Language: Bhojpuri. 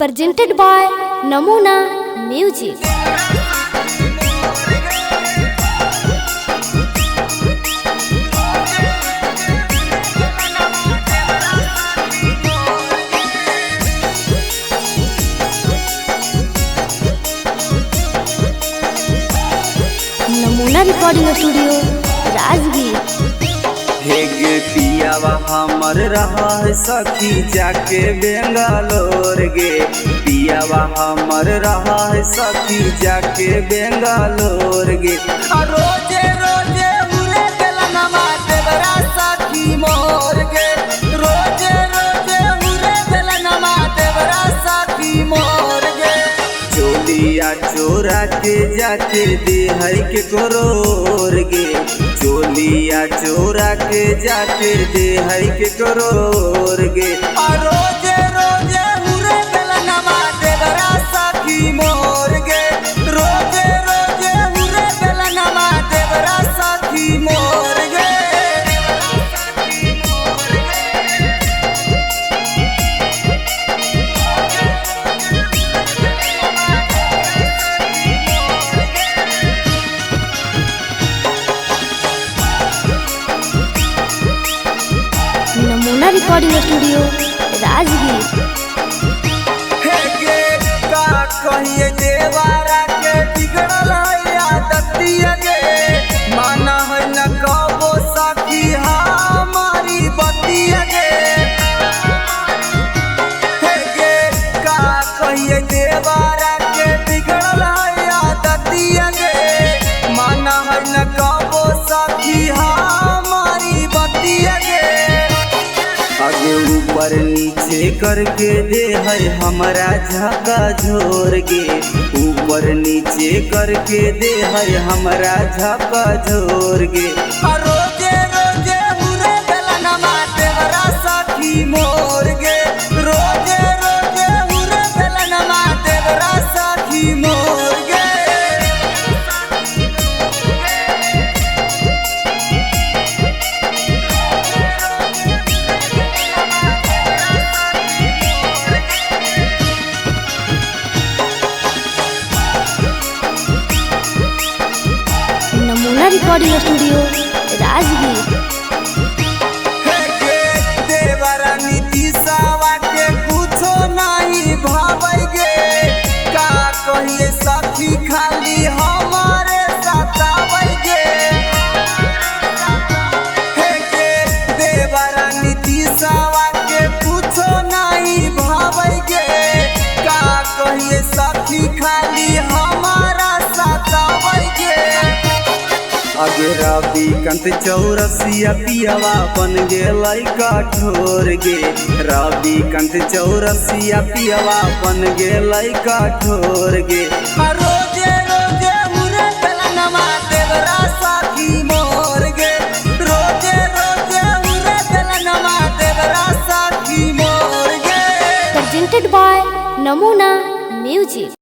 Presented by Namuna Music. नमूना रिकॉर्डिंग स्टूडियो राजगीर। हेगे पियावा हमर रहा है सखी जाके बेंगलोर गे। पियावा हमर रहा है सखी जाके बेंगलोर गे। रोजे रोजे उरे बेलनमा देवरा सखी मोर गे। रोजे रोजे उरे बेलनमा देवरा सखी मोर गे। चोलिया चोरा के जाके दे है के करोर गे। चोलिया चोरा के जाके दे है के करोर गे। रोजे रोजे उरे बेलनमा देवरा सखी मोर गे। रोजे रोजे उरे बेलनमा देवरा सखी मोर गे। नमूना रिकॉर्डिंग स्टूडियो राजगीर। हेगे का कहिए देवारा के बिगड़ल आदतिया गे। माना है न कबो सखी हमारी बतिया गे। हेगे का कहिए देवारा के बिगड़ल आदतिया गे। माना है न कबो सखी हमारी बतिया गे। आगे ऊपर नीचे करके दे है हमारा झका झोर गे। ऊपर नीचे करके दे है हमारा झका झोर गे। रोजे रोजे उरे बेलनमा देवरा सखी मोर गे। रोजे रोजे उरे बेलनमा देवरा सखी मोर गे। नमूना रिकॉर्डिंग स्टूडियो राजगीर। हेगे देवरा नीतीशवा के कुछो नहीं भावै गे। का कहिए सखी खाली हमारे सतावै गे। हेगे देवरा नीतीशवा के कुछो नहीं भावै गे। का कहिए सखी खाली हमारा सतावै गे। आगे रवि कंत चौरसिया पियावा बन गेलै कठोर गे। रवि कंत चौरसिया पियावा बन गेलै कठोर गे। रोजे रोजे उरे बेलनमा देवरा सखी मोर गे। रोजे रोजे उरे बेलनमा देवरा सखी मोर गे। Presented by Namuna Music.